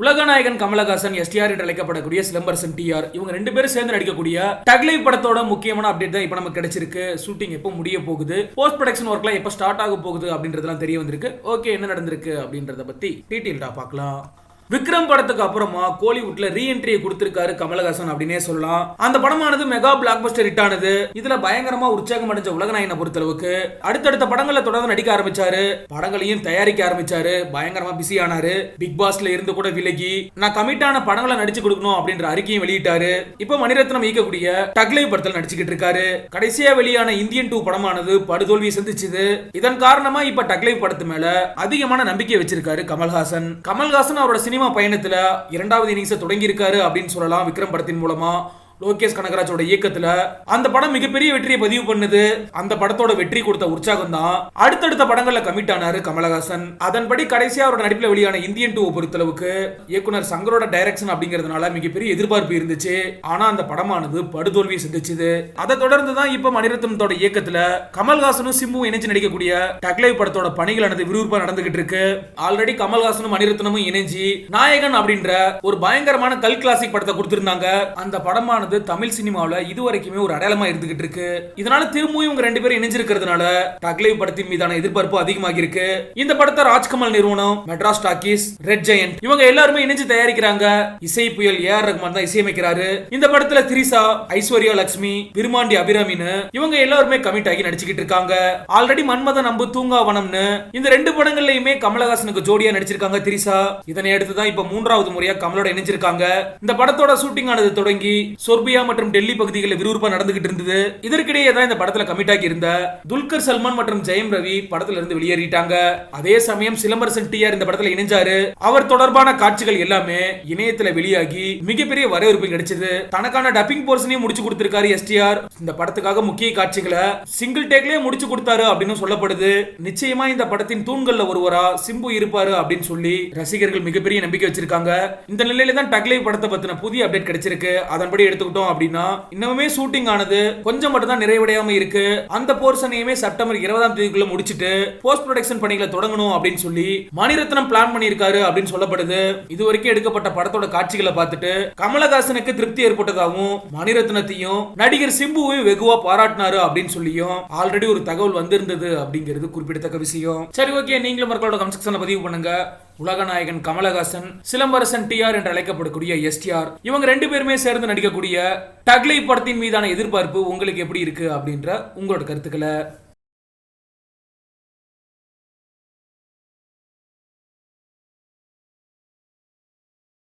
உலகநாயகன் Kamal Haasan STR என்று அழைக்கப்படக்கூடிய Silambarasan TR இவங்க ரெண்டு பேரும் சேர்ந்து நடிக்கக்கூடிய டக்லைஃப் படத்தோட முக்கியமான அப்டேட் தான் இப்போ நமக்கு கிடைச்சிருக்கு. ஷூட்டிங் எப்போ முடிய போகுது, போஸ்ட் ப்ரொடக்ஷன் ஒர்க்லாம் எப்போ ஸ்டார்ட் ஆக போகுது அப்படின்றதெல்லாம் தெரிய வந்திருக்கு. ஓகே, என்ன நடந்திருக்கு அப்படின்றத பத்தி டீட்டெயில்டா பார்க்கலாம். விக்ரம் படத்துக்கு அப்புறமா கோலிவுட்ல ரீஎன்ட்ரியை கொடுத்திருக்காரு கமலஹாசன் அப்படின்னே சொல்லலாம். அந்த படமானது மெகா பிளாக் பஸ்டர் ஹிட் ஆனது. இதுல பயங்கரமா உற்சாகம் அடைஞ்ச உலகநாயகனை பொறுத்தளவுக்கு அடுத்தடுத்த படங்கள்ல தொடர்ந்து நடிக்க ஆரம்பிச்சாரு, படங்களையும் தயாரிக்க ஆரம்பிச்சாரு, பயங்கரமா பிஸி ஆனாரு. பிக் பாஸ்ல இருந்து கூட விலகி நான் கமிட்டான படங்களை நடிச்சு கொடுக்கணும் அப்படின்ற அறிக்கையும் வெளியிட்டாரு. இப்ப மணிரத்னம் இயக்கக்கூடிய டக்லைஃப் படத்தில் நடிச்சுக்கிட்டு இருக்காரு. கடைசியா வெளியான இந்தியன் 2 படமானது படுதோல்வி சந்திச்சது. இதன் காரணமா இப்ப டக்லைஃப் படத்து மேல அதிகமான நம்பிக்கை வச்சிருக்காரு கமல்ஹாசன். கமல்ஹாசன் அவரோட சினிமா பயணத்துல இரண்டாவது இன்னிங்ஸ் தொடங்கி இருக்காரு அப்படின்னு சொல்லலாம். விக்ரம் படத்தின் மூலமா லோகேஷ் கனகராஜோட இயக்கத்துல அந்த படம் மிகப்பெரிய வெற்றியை பதிவு பண்ணுது. அந்த படத்தோட வெற்றி கொடுத்த உற்சாகம் தான் அடுத்தடுத்த படங்கள்ல கமிட் ஆனாரு கமலஹாசன். அதன்படி கடைசியா அவரோட நடிப்புல வெளியான இந்தியன் 2 பொறுத்தளவுக்கு இயக்குனர் சங்கரோட டைரக்ஷன் அப்படிங்கிறதுனால மிகப்பெரிய எதிர்பார்ப்பு இருந்துச்சு. ஆனா அந்த படமானது படுதோல்வி சந்திச்சது. அதை தொடர்ந்து தான் இப்ப மணிரத்னத்தோட இயக்கத்துல கமல்ஹாசனும் சிம்புவும் இணைஞ்சு நடிக்கக்கூடிய டக்லைஃப் படத்தோட பணிகள் விறுவிறுப்பா நடந்துகிட்டு இருக்கு. ஆல்ரெடி கமல்ஹாசனும் மணிரத்னமும் இணைஞ்சி நாயகன் அப்படின்ற ஒரு பயங்கரமான கல் கிளாசிக் படத்தை கொடுத்திருந்தாங்க. அந்த படமானது தமிழ் சினிமாவுல இதுவரைக்குமே ஒரு அடையாளமா இருந்துகிட்டு இருக்கு. இதனால திரும்பவும் இவங்க ரெண்டு பேரும் இணைஞ்சிருக்கிறதுனால டக்லைஃப் படத்தின் மீதான எதிர்பார்ப்பு அதிகமாகி இருக்கு. இந்த படத்தை ராஜ்கமல் நிறுவனம், மெட்ராஸ் டாக்கீஸ், ரெட் ஜெயண்ட் இவங்க எல்லாருமே இணைஞ்சு தயாரிக்கிறாங்க. இசை புயல் ஏஆர் ரஹ்மான் தான் இசையமைக்கிறாரு. இந்த படத்துல திரிசா, ஐஸ்வர்யா லட்சுமி, விருமாண்டி அபிராமின்னு இவங்க எல்லாருமே கமிட் ஆகி நடிச்சுக்கிட்டு இருக்காங்க. ஆல்ரெடி மன்மதன் அம்பு, தூங்காவனம்னு இந்த ரெண்டு படங்கள்லயுமே கமலஹாசனுக்கு ஜோடியா நடிச்சிருக்காங்க திரிசா. இதனை அடுத்து தான் இப்ப மூன்றாவது முறையா கமலோட இணைஞ்சிருக்காங்க. இந்த படத்தோட ஷூட்டிங் ஆனது தொடங்கி சொர்பியா மற்றும் டெல்லி பகுதிகளில் விறுவிறுப்பா நடந்துகிட்டு இருந்தது. இதற்கிடையே தான் இந்த படத்துல கமிட் ஆகி இருந்த துல்கர் சல்மான் மற்றும் ஜெயம் ரவி படத்துல இருந்து வெளியேறிட்டாங்க. அதே சமயம் சிலம்பரசன் டிஆர் இந்த படத்துல இணைஞ்சாரு. அவர் தொடர்பான காட்சிகள் எல்லாமே இணையத்துல வெளியாகி மிகப்பெரிய வரவேற்பு கிடைச்சது. தனக்கான டப்பிங் போர்ஷனையும் முடிச்சு கொடுத்திருக்காரு எஸ்டிஆர். இந்த படத்துக்காக முக்கிய காட்சிகளை சிங்கிள் டேக்லயே முடிச்சு கொடுத்தாரு அப்படின்னு சொல்லப்படுது. நிச்சயமா இந்த படத்தின் தூண்கள்ல ஒருவரா சிம்பு இருப்பாரு அப்படின்னு சொல்லி ரசிகர்கள் மிகப்பெரிய நம்பிக்கை வச்சிருக்காங்க. இந்த நிலையில தான் டக்லைஃப் படத்தை பத்தின புதிய அப்டேட் கிடைச்சிருக்கு. அதன்படி எடுத்துக்கிட்டோம் அப்படின்னா இன்னுமே ஷூட்டிங் ஆனது கொஞ்சம் மட்டும் தான் நிறைவடையாம இருக்கு. அந்த போர்ஷனையுமே செப்டம்பர் 20ஆம் தேதிக்குள்ள முடிச்சிட்டு போஸ்ட் ப்ரொடக்ஷன் பணிகளை தொடங்கணும் அப்படின்னு சொல்லி மணிரத்னம் பிளான் பண்ணியிருக்காரு அப்படின்னு சொல்லப்படுது. இதுவரைக்கும் எடுக்கப்பட்ட படத்தோட காட்சிகளை பார்த்துட்டு கமலஹாசனுக்கு திருப்தி ஏற்பட்டதாகவும் மணிரத்னத்தையும் நடிகர் சிம்புவையும் வெகுவா பாராட்டினாரு அப்படின்னு சொல்லியும் ஆல்ரெடி ஒரு தகவல் வந்திருந்தது அப்படிங்கிறது குறிப்பிடத்தக்க விஷயம். சரி, ஓகே, நீங்களும் மக்களோட கமெண்ட் செக்ஷன்ல பதிவு பண்ணுங்க. உலகநாயகன் கமலஹாசன், சிலம்பரசன் டிஆர் என்று அழைக்கப்படக்கூடிய எஸ்டிஆர் இவங்க ரெண்டு பேருமே சேர்ந்து நடிக்கக்கூடிய டக்லைஃப் படத்தின் மீதான எதிர்பார்ப்பு உங்களுக்கு எப்படி இருக்கு அப்படின்ற உங்களோட கருத்துக்களை